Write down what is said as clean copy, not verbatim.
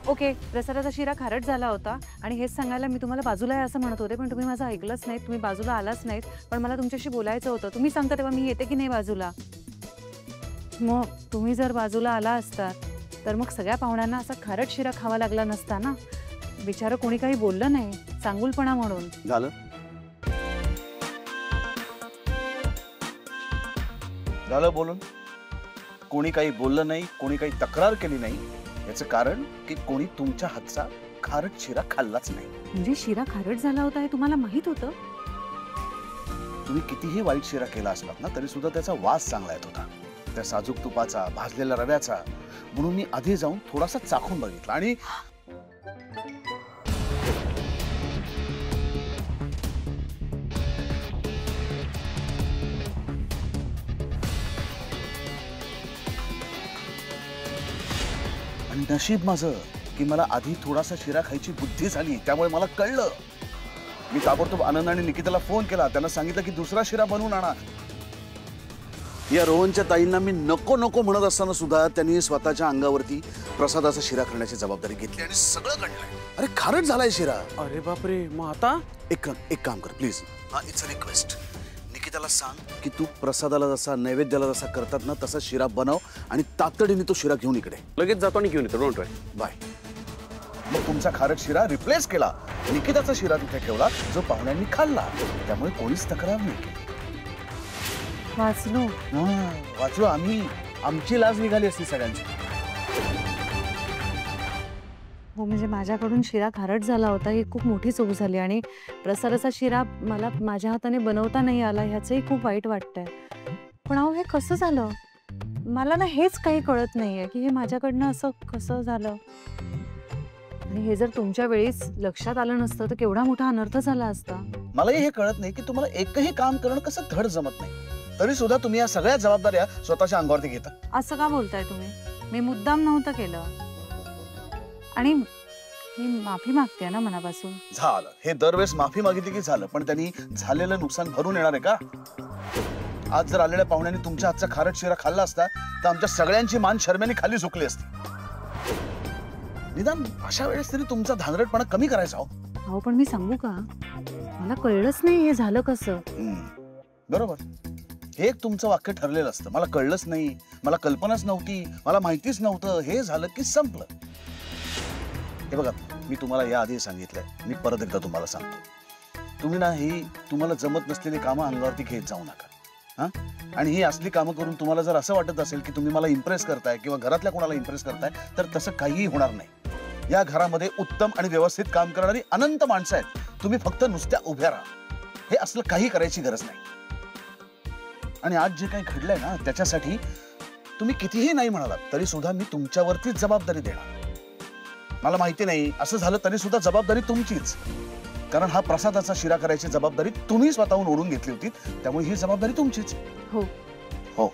Okay, प्रसादाचा शिरा खारट झाला होता आणि हेच सांगायला मी तुम्हाला बाजूला आहे असं म्हणत होते, पण तुम्ही माझं ऐकलंच नाहीत. तुम्ही बाजूला आलाच नाहीत. पण मला तुमच्याशी बोलायचं होतं. तुम्ही सांगता तेव्हा मी येते की नाही बाजूला? मग तुम्ही जर बाजूला आला असतात तर मग सगळ्या पाहुण्यांना असा खारट शिरा खावा लागला नसता ना. बिचारं कोणी काही बोललं नाही, चांगुलपणा म्हणून. झालं झालं बोलून. कोणी काही बोललं नाही, कोणी काही तक्रार केली नाही. याचं कारण की कोणी तुमच्या हातचा खारट शिरा खाल्लाच नाही. म्हणजे शिरा खारट झाला होता हे तुम्हाला माहित होतं? तुम्ही कितीही वाईट शिरा केला असलात ना तरी सुद्धा त्याचा वास चांगला येत होता, त्या साजूक तुपाचा, भाजलेल्या रव्याचा. म्हणून मी आधी जाऊन थोडासा चाखून बघितला आणि नशीब माझं की मला आधी थोडासा शिरा खायची बुद्धी झाली, त्यामुळे मला कळलं. मी ताबडतोब आनंद आणि निकिताला फोन केला. त्यांना सांगितलं की दुसरा शिरा बनवून आणा. या रोहनच्या ताईंना मी नको नको म्हणत असताना सुद्धा त्यांनी स्वतःच्या अंगावरती प्रसादाचा शिरा करण्याची जबाबदारी घेतली आणि सगळं घडलंय. अरे खारट झालाय शिरा. अरे बापरे, मग आता एक काम कर प्लीज. हा, इट्स अ रिक्वेस्ट. निकिताला सांग की तू प्रसादाला जसा नैवेद्याला जसा करतात ना तसा शिरा बनव आणि तातडीने तो शिरा घेऊन इकडे. लगेच जातो आणि घेऊन येतो. Don't worry. बाय. मग तुमचा खारट शिरा रिप्लेस केला, निकिताचा शिरा तिथे ठेवला जो पाहुण्यांनी खाल्ला. त्यामुळे कोणीच तक्रार नाही केली. वाचलो. वाचलो आम्ही. आमची लाज निघाली असती सगळ्यांची. हो, म्हणजे माझ्याकडून शिरा खारट झाला होता ही खूप मोठी चूक झाली आणि प्रसादाचा शिरा मला माझ्या हाताने बनवता नाही आला ह्याचंही खूप वाईट वाटतंय. पण अहो हे कसं झालं? मला ना हेच काही कळत नाहीये की हे माझ्याकडनं असं कसं झालं. आणि हे जर तुमच्या वेळीच लक्षात आलं नसतं तर केवढा मोठा अनर्थ झाला असता. मलाही हे कळत नाही की तुम्हाला एकही काम करणं कसं धड जमत नाही, तरी सुद्धा तुम्ही या सगळ्या जबाबदाऱ्या स्वतःच्या अंगावरती घेता. असं का बोलताय तुम्ही? मी मुद्दाम नव्हतं केलं आणि मी माफी मागते ना मनापासून. झालं हे दरवेळेस माफी मागितली की झालं, पण त्यांनी झालेलं नुकसान भरून येणार आहे का? आज जर आलेल्या पाहुण्यांनी तुमच्या हातचा खारट शिरा खाल्ला असता तर आमच्या सगळ्यांची मान शर्मेने खाली झुकली असती. निदान अशा वेळेस तरी तुमचा धांदरटपणा कमी करायचा. हो पण मी सांगू का, मला कळलंच नाही हे झालं कसं. बरोबर. हे एक तुमचं वाक्य ठरलेलं असतं. मला कळलंच नाही, मला कल्पनाच नव्हती, मला माहितीच नव्हतं. हे झालं की संपलं. हे बघा, मी तुम्हाला याआधी सांगितलंय, मी परत एकदा तुम्हाला सांगतो. तुम्ही ना ही तुम्हाला जमत नसलेली कामं अंगावरती घेत जाऊ नका. हा, आणि ही असली कामं करून तुम्हाला जर असं वाटत असेल की तुम्ही मला इम्प्रेस करताय किंवा घरातल्या कोणाला इम्प्रेस करताय तर तसं काहीही होणार नाही. या घरामध्ये उत्तम आणि व्यवस्थित काम करणारी अनंत माणसं आहेत. तुम्ही फक्त नुसत्या उभ्या राहा. हे असलं काही करायची गरज नाही. आणि आज जे काही घडलंय ना त्याच्यासाठी तुम्ही कितीही नाही म्हणालात तरी सुद्धा मी तुमच्यावरतीच जबाबदारी देणार. मला माहिती नाही असं झालं तरी सुद्धा जबाबदारी तुमचीच, कारण हा प्रसादाचा शिरा करायची जबाबदारी तुम्ही स्वतःहून ओढून घेतली होती. त्यामुळे ही जबाबदारी तुमचीच. हो हो.